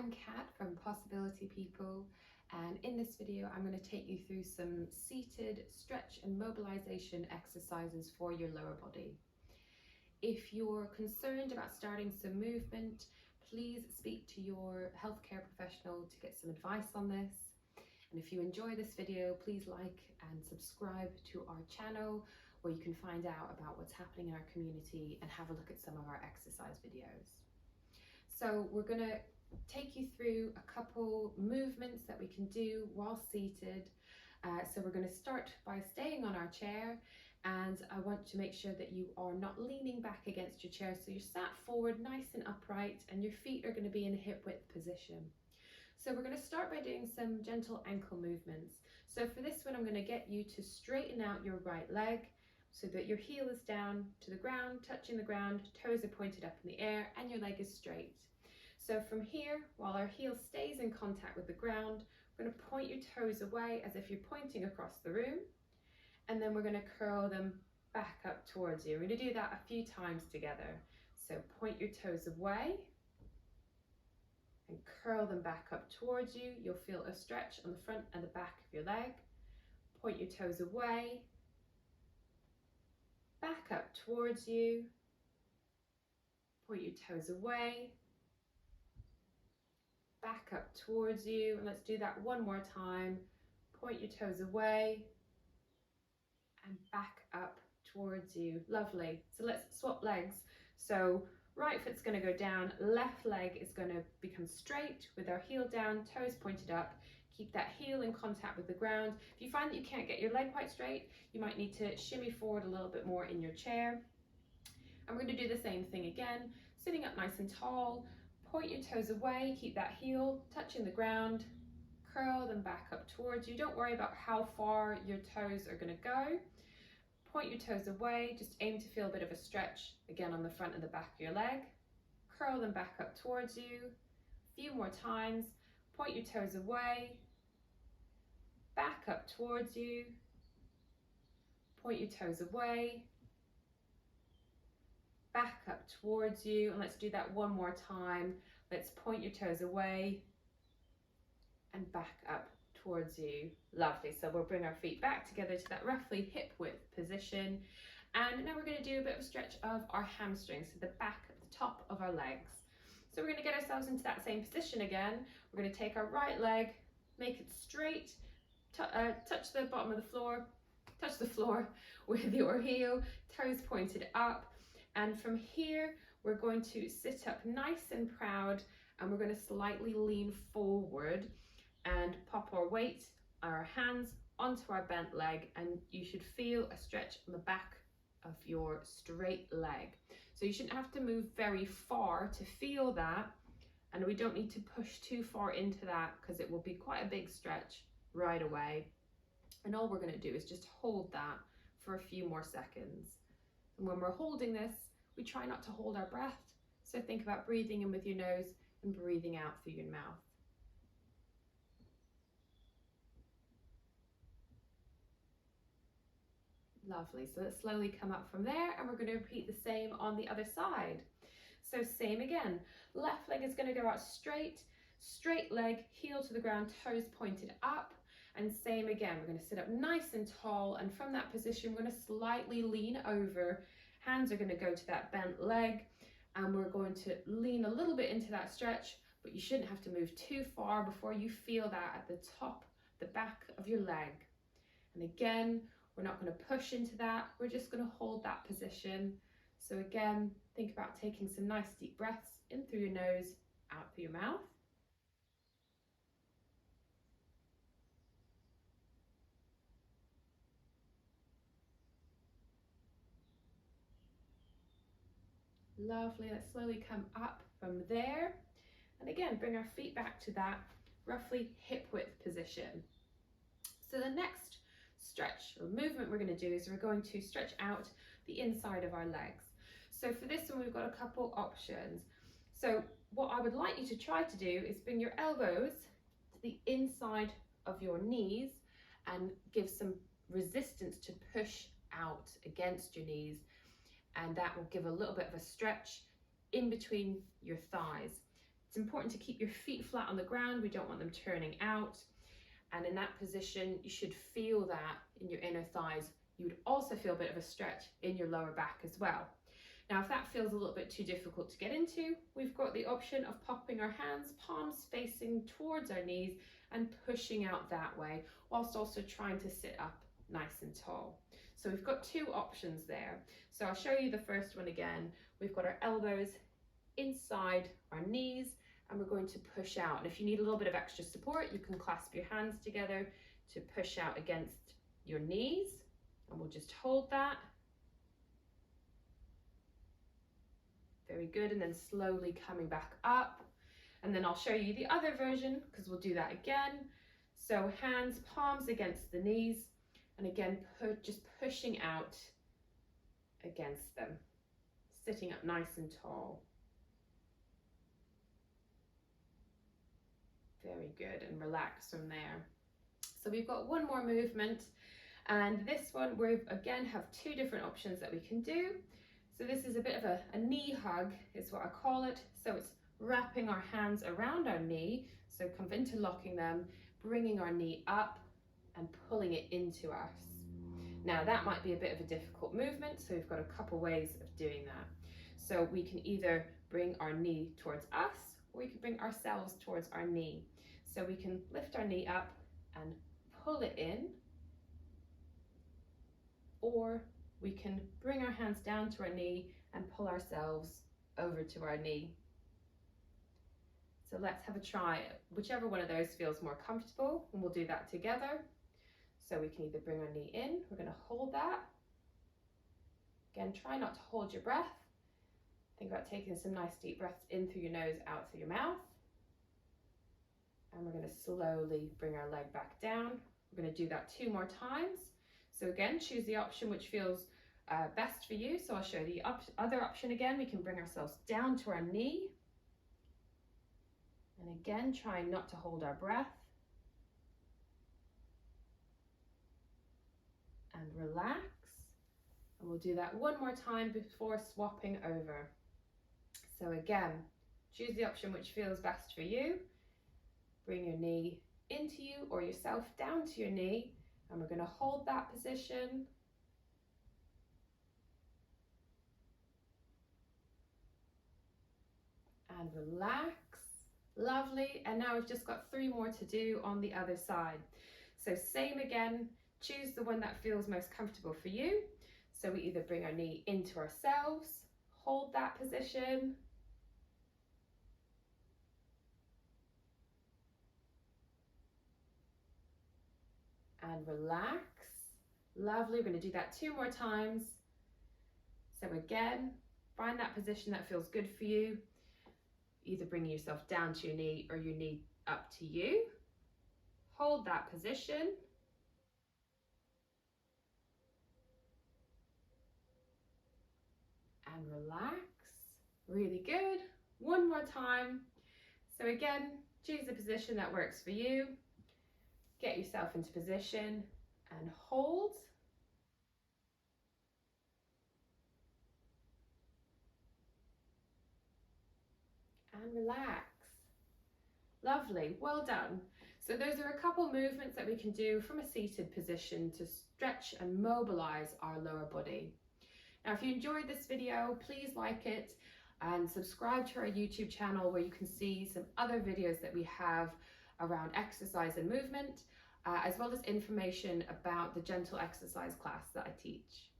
I'm Kat from Possibility People, and in this video I'm going to take you through some seated stretch and mobilization exercises for your lower body. If you're concerned about starting some movement, please speak to your healthcare professional to get some advice on this. And if you enjoy this video, please like and subscribe to our channel where you can find out about what's happening in our community and have a look at some of our exercise videos. So we're going to take you through a couple movements that we can do while seated. So we're going to start by staying on our chair, and I want to make sure that you are not leaning back against your chair, so you're sat forward nice and upright and your feet are going to be in a hip width position. So we're going to start by doing some gentle ankle movements. So for this one I'm going to get you to straighten out your right leg so that your heel is down to the ground, touching the ground, toes are pointed up in the air and your leg is straight. So from here, while our heel stays in contact with the ground, we're going to point your toes away as if you're pointing across the room, and then we're going to curl them back up towards you. We're going to do that a few times together. So point your toes away and curl them back up towards you. You'll feel a stretch on the front and the back of your leg. Point your toes away, back up towards you, point your toes away, back up towards you, and let's do that one more time. Point your toes away and back up towards you. Lovely. So let's swap legs. So right foot's going to go down, left leg is going to become straight with our heel down, toes pointed up. Keep that heel in contact with the ground. If you find that you can't get your leg quite straight, you might need to shimmy forward a little bit more in your chair. And we're going to do the same thing again, sitting up nice and tall. Point your toes away, keep that heel touching the ground, curl them back up towards you. Don't worry about how far your toes are going to go. Point your toes away, just aim to feel a bit of a stretch again on the front and the back of your leg. Curl them back up towards you. A few more times. Point your toes away, back up towards you. Point your toes away, back up towards you, and let's do that one more time. Let's point your toes away and back up towards you. Lovely. So we'll bring our feet back together to that roughly hip width position, and now we're going to do a bit of a stretch of our hamstrings, so the back at the top of our legs. So we're going to get ourselves into that same position again. We're going to take our right leg, make it straight, touch the bottom of the floor, touch the floor with your heel, toes pointed up. And from here, we're going to sit up nice and proud, and we're going to slightly lean forward and pop our weight, our hands onto our bent leg, and you should feel a stretch on the back of your straight leg. So you shouldn't have to move very far to feel that, and we don't need to push too far into that because it will be quite a big stretch right away. And all we're going to do is just hold that for a few more seconds. And when we're holding this, we try not to hold our breath. So think about breathing in with your nose and breathing out through your mouth. Lovely. So let's slowly come up from there, and we're going to repeat the same on the other side. So same again. Left leg is going to go out straight, straight leg, heel to the ground, toes pointed up. And same again, we're going to sit up nice and tall, and from that position we're going to slightly lean over. Hands are going to go to that bent leg, and we're going to lean a little bit into that stretch, but you shouldn't have to move too far before you feel that at the top, the back of your leg. And again, we're not going to push into that, we're just going to hold that position. So again, think about taking some nice deep breaths in through your nose, out through your mouth. Lovely. Let's slowly come up from there, and again bring our feet back to that roughly hip width position. So the next stretch or movement we're going to do is we're going to stretch out the inside of our legs. So for this one we've got a couple options. So what I would like you to try to do is bring your elbows to the inside of your knees and give some resistance to push out against your knees, and that will give a little bit of a stretch in between your thighs. It's important to keep your feet flat on the ground. We don't want them turning out. And in that position, you should feel that in your inner thighs. You would also feel a bit of a stretch in your lower back as well. Now, if that feels a little bit too difficult to get into, we've got the option of popping our hands, palms facing towards our knees and pushing out that way, whilst also trying to sit up nice and tall. So we've got two options there. So I'll show you the first one again. We've got our elbows inside our knees and we're going to push out. And if you need a little bit of extra support, you can clasp your hands together to push out against your knees. And we'll just hold that. Very good. And then slowly coming back up. And then I'll show you the other version because we'll do that again. So hands, palms against the knees. And again, just pushing out against them. Sitting up nice and tall. Very good, and relax from there. So we've got one more movement, and this one we again have two different options that we can do. So this is a bit of a knee hug is what I call it. So it's wrapping our hands around our knee, so kind of interlocking them, bringing our knee up and pulling it into us. Now that might be a bit of a difficult movement, so we've got a couple ways of doing that. So we can either bring our knee towards us, or we can bring ourselves towards our knee. So we can lift our knee up and pull it in, or we can bring our hands down to our knee and pull ourselves over to our knee. So let's have a try, whichever one of those feels more comfortable, and we'll do that together. So we can either bring our knee in, we're going to hold that. Again, try not to hold your breath. Think about taking some nice deep breaths in through your nose, out through your mouth. And we're going to slowly bring our leg back down. We're going to do that 2 more times. So again, choose the option which feels best for you. So I'll show the other option again. We can bring ourselves down to our knee. And again, trying not to hold our breath. And relax. And we'll do that 1 more time before swapping over. So again, choose the option which feels best for you. Bring your knee into you or yourself down to your knee, and we're going to hold that position. And relax. Lovely. And now we've just got 3 more to do on the other side. So same again, choose the one that feels most comfortable for you. So we either bring our knee into ourselves, hold that position, and relax. Lovely. We're going to do that 2 more times. So again, find that position that feels good for you. Either bringing yourself down to your knee or your knee up to you. Hold that position. And relax. Really good. 1 more time. So again, choose the position that works for you. Get yourself into position and hold. And relax. Lovely, well done. So those are a couple movements that we can do from a seated position to stretch and mobilize our lower body. Now, if you enjoyed this video, please like it and subscribe to our YouTube channel where you can see some other videos that we have around exercise and movement, as well as information about the gentle exercise class that I teach.